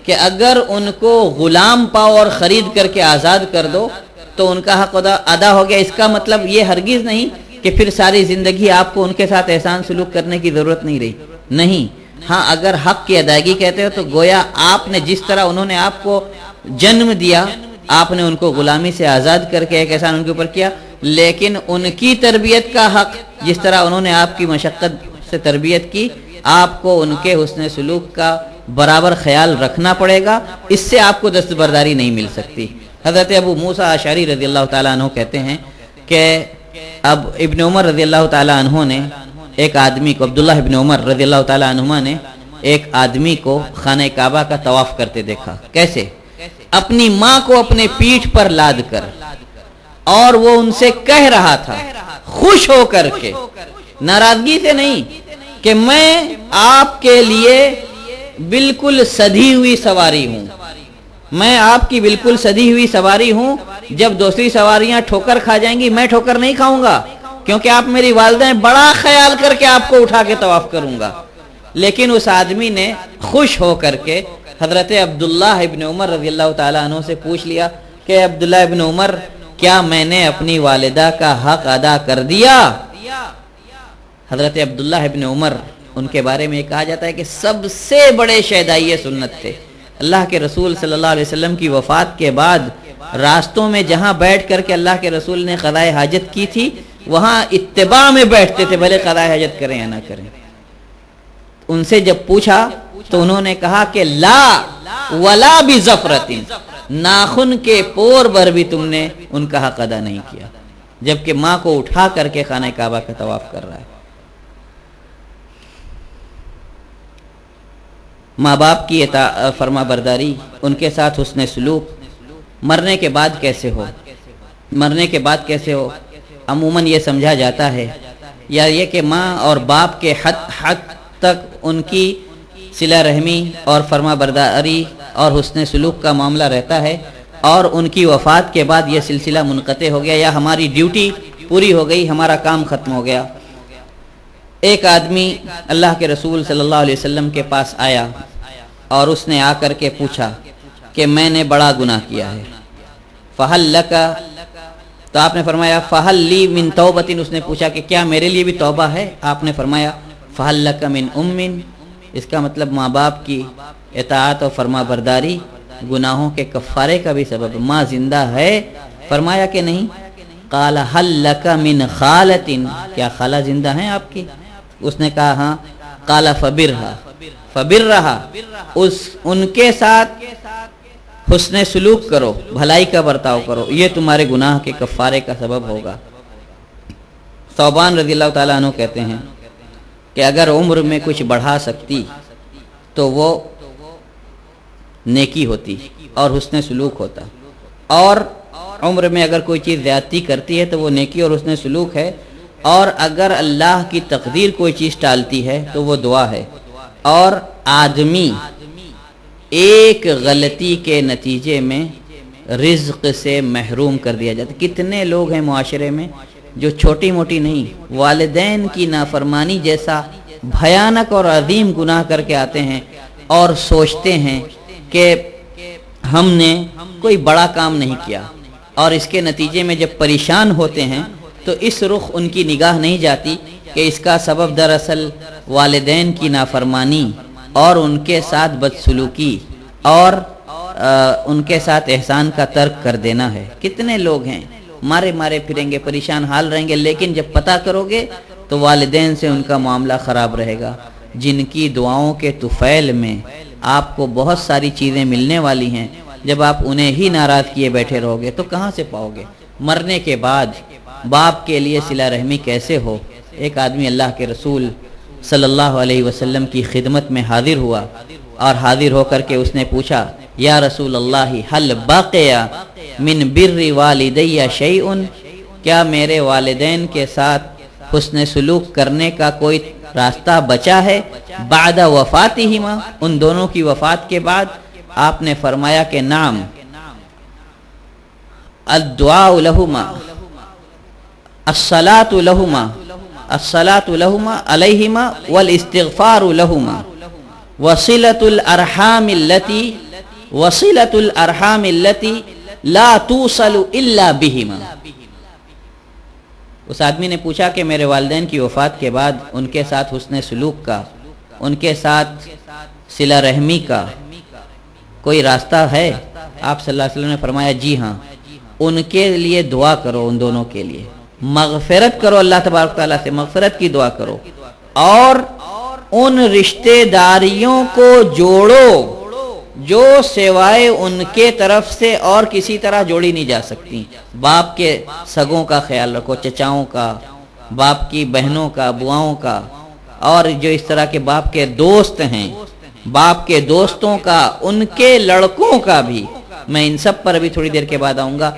کہ اگر ان کو غلام پاؤ اور خرید کر کے آزاد کر دو تو ان کا حق ادا ہو گیا۔ اس کا مطلب یہ ہرگز نہیں کہ پھر ساری زندگی آپ کو ان کے ساتھ احسان سلوک کرنے کی ضرورت نہیں رہی. نہیں. ہاں اگر حق کی ادائیگی کہتے ہو تو گویا آپ نے جس طرح انہوں نے آپ کو جنم دیا، آپ نے ان کو غلامی سے آزاد کر کے ایک احسان ان کے اوپر کیا، لیکن ان کی تربیت کا حق جس طرح انہوں نے آپ کی مشقت سے تربیت کی، آپ کو ان کے حسن سلوک کا برابر خیال رکھنا پڑے گا. اس سے آپ کو دستبرداری نہیں مل سکتی. حضرت ابو موسیٰ اشعری رضی اللہ تعالیٰ عنہ کہتے ہیں کہ اب ابن عمر رضی اللہ تعالیٰ عنہ نے ایک آدمی کو، عبداللہ ابن عمر رضی اللہ تعالیٰ عنہما نے ایک آدمی کو خانہ کعبہ کا طواف کرتے دیکھا. کیسے؟ اپنی ماں کو اپنے پیٹھ پر لاد کر، اور وہ ان سے کہہ رہا تھا خوش ہو کر کے، ناراضگی سے نہیں، کہ میں آپ کے لیے بالکل سدھی ہوئی سواری ہوں، میں آپ کی بالکل سدھی ہوئی سواری ہوں. جب دوسری سواریاں ٹھوکر کھا جائیں گی میں ٹھوکر نہیں کھاؤں گا، کیونکہ آپ میری والدہ ہیں، بڑا خیال کر کے آپ کو اٹھا کے طواف کروں گا. لیکن اس آدمی نے خوش ہو کر کے حضرت عبداللہ ابن عمر رضی اللہ تعالیٰ عنہ سے پوچھ لیا کہ عبداللہ ابن عمر، کیا میں نے اپنی والدہ کا حق ادا کر دیا؟ حضرت عبداللہ ابن عمر، ان کے بارے میں یہ کہا جاتا ہے کہ سب سے بڑے شہدائی سنت تھے. اللہ کے رسول صلی اللہ علیہ وسلم کی وفات کے بعد راستوں میں جہاں بیٹھ کر کے اللہ کے رسول نے قضائے حاجت کی تھی، وہاں اتباع میں بیٹھتے تھے، بھلے قضائے حاجت کریں یا نہ کریں. ان سے جب پوچھا تو انہوں نے کہا کہ لا ولا بظفرۃ، ناخن کے پور بھر بھی تم نے ان کا حق ادا نہیں کیا، جبکہ ماں کو اٹھا کر کے خانہ کعبہ کا طواف کر رہا ہے. ماں باپ کی فرما برداری، ان کے ساتھ حسن سلوک مرنے کے بعد کیسے ہو؟ مرنے کے بعد کیسے ہو؟ عموماً یہ سمجھا جاتا ہے یا یہ کہ ماں اور باپ کے حق تک ان کی صلہ رحمی اور فرما برداری اور حسن سلوک کا معاملہ رہتا ہے، اور ان کی وفات کے بعد یہ سلسلہ منقطع ہو گیا، یا ہماری ڈیوٹی پوری ہو گئی، ہمارا کام ختم ہو گیا. ایک آدمی اللہ کے رسول صلی اللہ علیہ وسلم کے پاس آیا اور اس نے آ کر کے پوچھا کہ میں نے بڑا گناہ کیا ہے. فہل لک، تو آپ نے فرمایا فہل لی من توبۃ، اس نے پوچھا کہ کیا میرے لیے بھی توبہ ہے؟ آپ نے فرمایا فہل لک من ام، اس کا مطلب ماں باپ کی اطاعت اور فرما برداری گناہوں کے کفارے کا بھی سبب. ماں زندہ ہے؟ فرمایا کہ نہیں. قال هل لك من خالۃ، کیا خالہ زندہ ہیں آپ کی؟ اس نے کہا ہاں. قال فبرها، ان کے ساتھ حسن سلوک کرو، بھلائی کا برتاؤ کرو، یہ تمہارے گناہ کے کفارے کا سبب ہوگا. ثوبان رضی اللہ تعالیٰ عنہ کہتے ہیں کہ اگر عمر میں کچھ بڑھا سکتی تو وہ نیکی ہوتی اور حسن سلوک ہوتا، اور عمر میں اگر کوئی چیز زیادتی کرتی ہے تو وہ نیکی اور حسن سلوک ہے، اور اگر اللہ کی تقدیر کوئی چیز ٹالتی ہے تو وہ دعا ہے. اور آدمی ایک غلطی کے نتیجے میں رزق سے محروم کر دیا جاتا. کتنے لوگ ہیں معاشرے میں جو چھوٹی موٹی نہیں، والدین کی نافرمانی جیسا بھیانک اور عظیم گناہ کر کے آتے ہیں اور سوچتے ہیں کہ ہم نے کوئی بڑا کام نہیں کیا، اور اس کے نتیجے میں جب پریشان ہوتے ہیں تو اس رخ ان کی نگاہ نہیں جاتی کہ اس کا سبب دراصل والدین کی نافرمانی اور ان کے ساتھ بدسلوکی اور ان کے ساتھ احسان کا ترک کر دینا ہے. کتنے لوگ ہیں مارے مارے پھریں گے، پریشان حال رہیں گے، لیکن جب پتہ کرو گے تو والدین سے ان کا معاملہ خراب رہے گا، جن کی دعاؤں کے طفیل میں آپ کو بہت ساری چیزیں ملنے والی ہیں. جب آپ انہیں ہی ناراض کیے بیٹھے رہو گے تو کہاں سے پاؤ گے؟ مرنے کے بعد باپ کے لیے صلہ رحمی کیسے ہو؟ ایک آدمی اللہ کے رسول صلی اللہ علیہ وسلم کی خدمت میں حاضر ہوا، اور حاضر ہو کر کے اس نے پوچھا یا رسول اللہ حل باقیہ من بر والدی شیء، کیا میرے والدین کے ساتھ حسن سلوک کرنے کا کوئی راستہ بچا ہے بعد وفاتہما، ان دونوں کی وفات کے بعد؟ آپ نے فرمایا کہ نعم، الدعاء لہما، الصلاۃ لہما، الصلاۃ لہما علیہما والاستغفار لہما، وصلۃ الارحام التي لا توصل الا بہما. اس آدمی نے پوچھا کہ میرے والدین کی وفات کے بعد ان کے ساتھ حسن سلوک کا، ان کے ساتھ صلہ رحمی کا کوئی راستہ ہے؟ آپ صلی اللہ علیہ وسلم نے فرمایا جی ہاں، ان کے لیے دعا کرو، ان دونوں کے لیے مغفرت کرو، اللہ تبارک تعالیٰ سے مغفرت کی دعا کرو، اور ان رشتہ داریوں کو جوڑو جو سوائے ان کے طرف سے اور کسی طرح جوڑی نہیں جا سکتی۔ باپ کے سگوں کا خیال رکھو، چچاؤں کا، باپ کی بہنوں کا، بواؤں کا، اور جو اس طرح کے باپ کے دوست ہیں، باپ کے دوستوں کا، ان کے لڑکوں کا بھی، میں ان سب پر ابھی تھوڑی دیر کے بعد آؤں گا،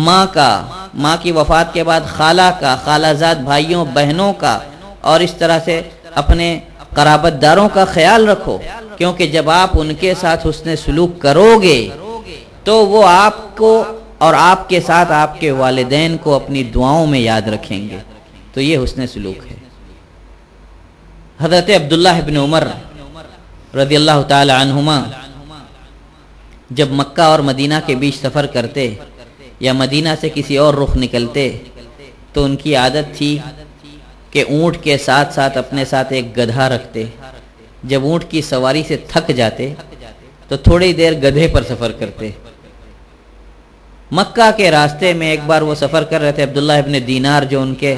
ماں کا، ماں کی وفات کے بعد خالہ کا، خالہ زاد بھائیوں بہنوں کا، اور اس طرح سے اپنے قرابت داروں کا خیال رکھو، کیونکہ جب آپ ان کے ساتھ حسن سلوک کرو گے تو وہ آپ کو اور آپ کے ساتھ آپ کے والدین کو اپنی دعاؤں میں یاد رکھیں گے۔ تو یہ حسن سلوک ہے۔ حضرت عبداللہ ابن عمر رضی اللہ تعالی عنہما جب مکہ اور مدینہ کے بیچ سفر کرتے یا مدینہ سے کسی اور رخ نکلتے تو ان کی عادت تھی کہ اونٹ کے ساتھ ساتھ اپنے ساتھ ایک گدھا رکھتے۔ جب اونٹ کی سواری سے تھک جاتے تو تھوڑی دیر گدھے پر سفر کرتے۔ مکہ کے راستے میں ایک بار وہ سفر کر رہے تھے، عبداللہ ابن دینار جو ان کے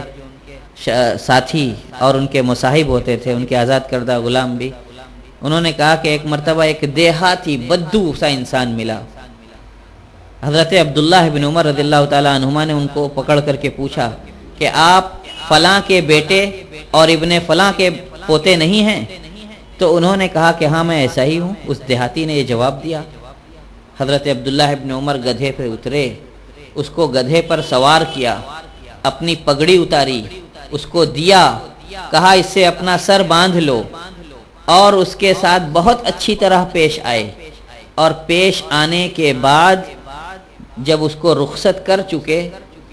ساتھی اور ان کے مصاحب ہوتے تھے، ان کے آزاد کردہ غلام بھی، انہوں نے کہا کہ ایک مرتبہ ایک دیہاتی بدو سا انسان ملا۔ حضرت عبداللہ ابن عمر رضی اللہ تعالی عنہما نے ان کو پکڑ کر کے پوچھا کہ آپ فلاں کے بیٹے اور ابن فلاں کے پوتے نہیں ہیں؟ تو انہوں نے کہا کہ ہاں میں ایسا ہی ہوں۔ اس دیہاتی نے یہ جواب دیا۔ حضرت عبداللہ ابن عمر گدھے پہ اترے، اس کو گدھے پر سوار کیا، اپنی پگڑی اتاری، اس کو دیا، کہا اس سے اپنا سر باندھ لو، اور اس کے ساتھ بہت اچھی طرح پیش آئے، اور پیش آنے کے بعد جب اس کو رخصت کر چکے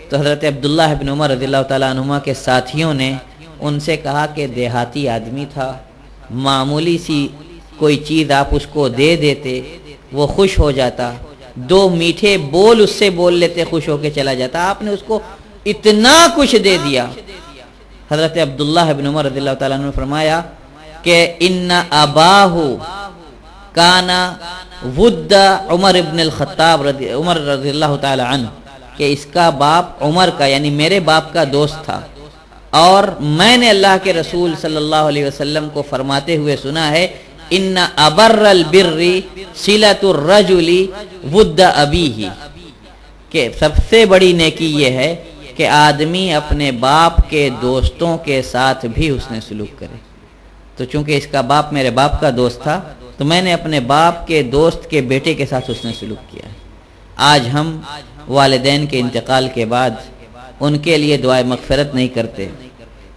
تو حضرت عبداللہ ابن عمر رضی اللہ تعالیٰ عنہما کے ساتھیوں نے ان سے کہا کہ دیہاتی آدمی تھا، معمولی سی کوئی چیز آپ اس کو دے دیتے وہ خوش ہو جاتا، دو میٹھے بول اس سے بول لیتے خوش ہو کے چلا جاتا، آپ نے اس کو اتنا کچھ دے دیا۔ حضرت عبداللہ ابن عمر رضی اللہ تعالیٰ عنہ نے فرمایا کہ ان اباہ کانا ود عمر ابن الخطاب عمر رضی اللہ تعالی عنہ، کہ اس کا باپ عمر کا یعنی میرے باپ کا دوست تھا، اور میں نے اللہ کے رسول صلی اللہ علیہ وسلم کو فرماتے ہوئے سنا ہے ان ابر البر صلۃ الرجل ود ابیہ، کہ سب سے بڑی نیکی یہ ہے کہ آدمی اپنے باپ کے دوستوں کے ساتھ بھی حسن سلوک کرے۔ تو چونکہ اس کا باپ میرے باپ کا دوست تھا تو میں نے اپنے باپ کے دوست کے بیٹے کے ساتھ حسن سلوک کیا ہے۔ آج ہم والدین کے انتقال کے بعد ان کے لیے دعائے مغفرت نہیں کرتے،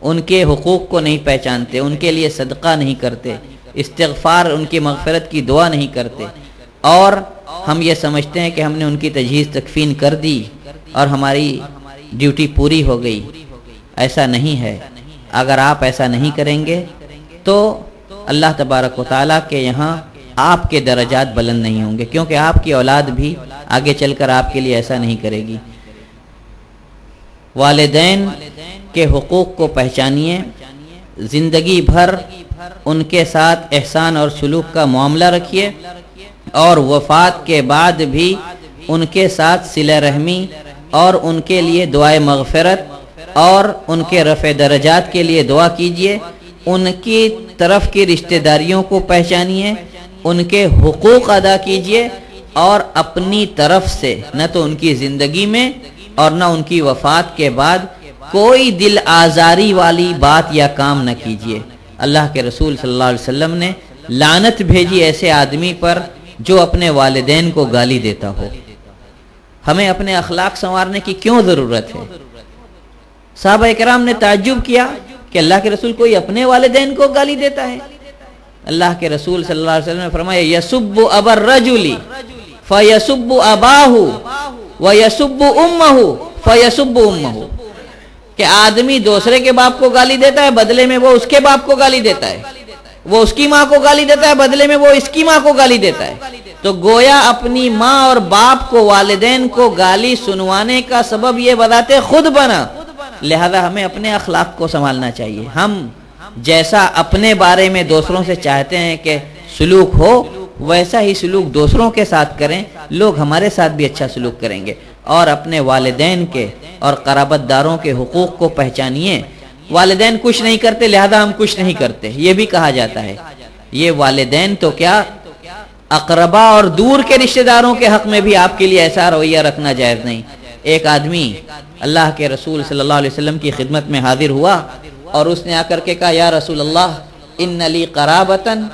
ان کے حقوق کو نہیں پہچانتے، ان کے لیے صدقہ نہیں کرتے، استغفار ان کی مغفرت کی دعا نہیں کرتے، اور ہم یہ سمجھتے ہیں کہ ہم نے ان کی تجہیز تکفین کر دی اور ہماری ڈیوٹی پوری ہو گئی۔ ایسا نہیں ہے۔ اگر آپ ایسا نہیں کریں گے تو اللہ تبارک و تعالیٰ کے یہاں آپ کے درجات بلند نہیں ہوں گے، کیونکہ آپ کی اولاد بھی آگے چل کر آپ کے لیے ایسا نہیں کرے گی۔ والدین کے حقوق کو پہچانیے، زندگی بھر ان کے ساتھ احسان اور سلوک کا معاملہ رکھیے، اور وفات کے بعد بھی ان کے ساتھ صلہ رحمی اور ان کے لیے دعائے مغفرت اور ان کے رفع درجات کے لیے دعا کیجیے۔ ان کی طرف کی رشتہ داریوں کو پہچانیے، ان کے حقوق ادا کیجیے، اور اپنی طرف سے نہ تو ان کی زندگی میں اور نہ ان کی وفات کے بعد کوئی دل آزاری والی بات یا کام نہ کیجیے۔ اللہ کے رسول صلی اللہ علیہ وسلم نے لعنت بھیجی ایسے آدمی پر جو اپنے والدین کو گالی دیتا ہو۔ ہمیں اپنے اخلاق سنوارنے کی کیوں ضرورت ہے؟ صحابہ کرام نے تعجب کیا کہ اللہ کے رسول کوئی اپنے والدین کو گالی دیتا ہے؟ اللہ کے رسول صلی اللہ علیہ وسلم نے فرمایا یسب ابا الرجل فیسب اباہ ویسب امہ فیسب امہ، کہ آدمی دوسرے کے باپ کو گالی دیتا ہے، بدلے میں وہ اس کے باپ کو گالی دیتا ہے، وہ اس کی ماں کو گالی دیتا ہے، بدلے میں وہ اس کی ماں کو گالی دیتا ہے۔ تو گویا اپنی ماں اور باپ کو، والدین کو گالی سنوانے کا سبب یہ بذات خود بنا لہذا ہمیں اپنے اخلاق کو سنبھالنا چاہیے. ہم جیسا اپنے بارے میں دوسروں سے چاہتے ہیں کہ سلوک ہو ویسا ہی سلوک دوسروں کے ساتھ کریں, لوگ ہمارے ساتھ بھی اچھا سلوک کریں گے. اور اپنے والدین کے اور قرابت داروں کے حقوق کو پہچانیے. والدین کچھ نہیں کرتے لہذا ہم کچھ نہیں کرتے, یہ بھی کہا جاتا ہے. یہ والدین تو کیا اقربا اور دور کے رشتہ داروں کے حق میں بھی آپ کے لیے ایسا رویہ رکھنا جائز نہیں. ایک آدمی اللہ کے رسول صلی اللہ علیہ وسلم کی خدمت میں حاضر ہوا اور اس نے آ کر کے کہا یا رسول اللہ ان لی قرابتن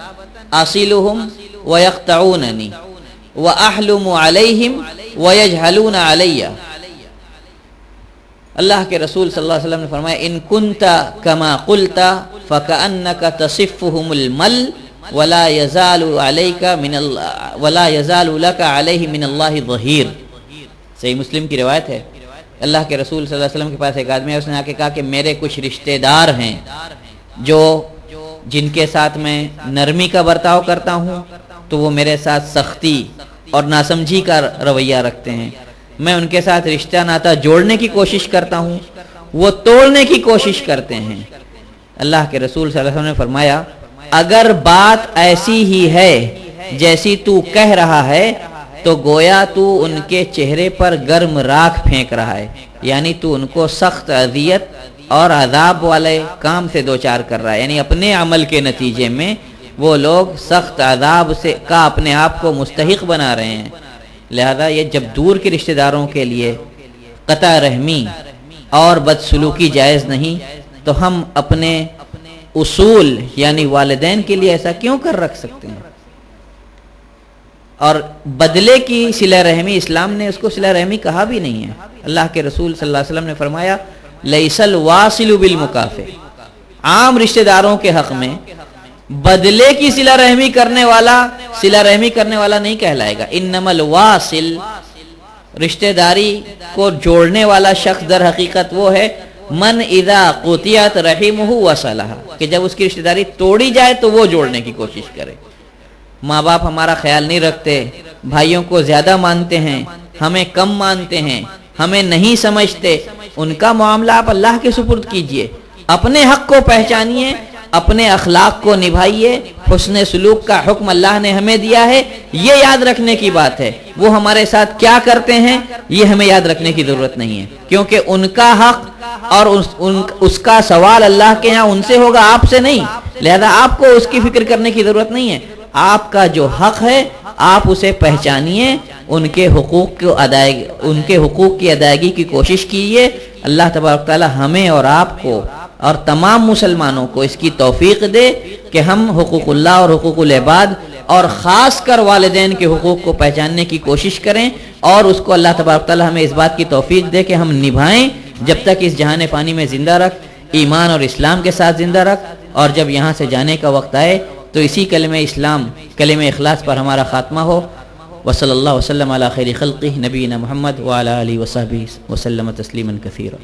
اصلهم ويقطعونني واحلم عليهم ويجهلون علي. اللہ کے رسول صلی اللہ علیہ وسلم نے فرمایا ان کنت کما قلت فكأنك تصفهم المل ولا يزال عليك من الله ولا يزال لك عليه من الله ظهير. صحیح مسلم کی روایت ہے. اللہ کے رسول صلی اللہ علیہ وسلم کے پاس ایک آدمی ہے, اس نے آ کے کہا کہ میرے کچھ رشتہ دار ہیں جن کے ساتھ میں نرمی کا برتاؤ کرتا ہوں تو وہ میرے ساتھ سختی اور ناسمجھی کا رویہ رکھتے ہیں. میں ان کے ساتھ رشتہ ناتا جوڑنے کی کوشش کرتا ہوں, وہ توڑنے کی کوشش کرتے ہیں. اللہ کے رسول صلی اللہ علیہ وسلم نے فرمایا اگر بات ایسی ہی ہے جیسی تو کہہ رہا ہے تو گویا تو ان کے چہرے پر گرم راکھ پھینک رہا ہے, یعنی تو ان کو سخت اذیت اور عذاب والے کام سے دوچار کر رہا ہے. یعنی اپنے عمل کے نتیجے میں وہ لوگ سخت عذاب سے کا اپنے آپ کو مستحق بنا رہے ہیں. لہذا یہ جب دور کے رشتہ داروں کے لیے قطع رحمی اور بدسلوکی جائز نہیں تو ہم اپنے اصول یعنی والدین کے لیے ایسا کیوں کر رکھ سکتے ہیں؟ اور بدلے کی صلہ رحمی اسلام نے اس کو صلہ رحمی کہا بھی نہیں ہے. اللہ کے رسول صلی اللہ علیہ وسلم نے فرمایا لیس الواصل بالمکافئ. عام رشتہ داروں کے حق میں بدلے کی صلہ رحمی کرنے والا نہیں کہلائے گا. انما الواصل رشتہ داری کو جوڑنے والا شخص در حقیقت وہ ہے من اذا قطعت رحمہ وصلہ, کہ جب اس کی رشتہ داری توڑی جائے تو وہ جوڑنے کی کوشش کرے. ماں باپ ہمارا خیال نہیں رکھتے, بھائیوں کو زیادہ مانتے ہیں, ہمیں کم مانتے ہیں, ہمیں نہیں سمجھتے, ان کا معاملہ آپ اللہ کے سپرد کیجئے. اپنے حق کو پہچانیے, اپنے اخلاق کو نبھائیے. حسن سلوک کا حکم اللہ نے ہمیں دیا ہے, یہ یاد رکھنے کی بات ہے. وہ ہمارے ساتھ کیا کرتے ہیں یہ ہمیں یاد رکھنے کی ضرورت نہیں ہے, کیونکہ ان کا حق اور اس کا سوال اللہ کے ہاں ان سے ہوگا, آپ سے نہیں. لہذا آپ کو اس کی فکر کرنے کی ضرورت نہیں ہے. آپ کا جو حق ہے آپ اسے پہچانیے, ان کے حقوق کی ادائیگی کی کوشش کیجیے. اللہ تبارک تعالی ہمیں اور آپ کو اور تمام مسلمانوں کو اس کی توفیق دے کہ ہم حقوق اللہ اور حقوق العباد اور خاص کر والدین کے حقوق کو پہچاننے کی کوشش کریں, اور اس کو اللہ تبارک تعالی ہمیں اس بات کی توفیق دے کہ ہم نبھائیں جب تک اس جہان فانی میں زندہ رکھ, ایمان اور اسلام کے ساتھ زندہ رکھ. اور جب یہاں سے جانے کا وقت آئے تو اسی کلمہ اسلام کلمہ اخلاص پر ہمارا خاتمہ ہو. وصلی اللہ وسلم علی خیر خلقہ نبینا محمد وعلی آلہ وصحبہ وسلم تسلیما کثیرا.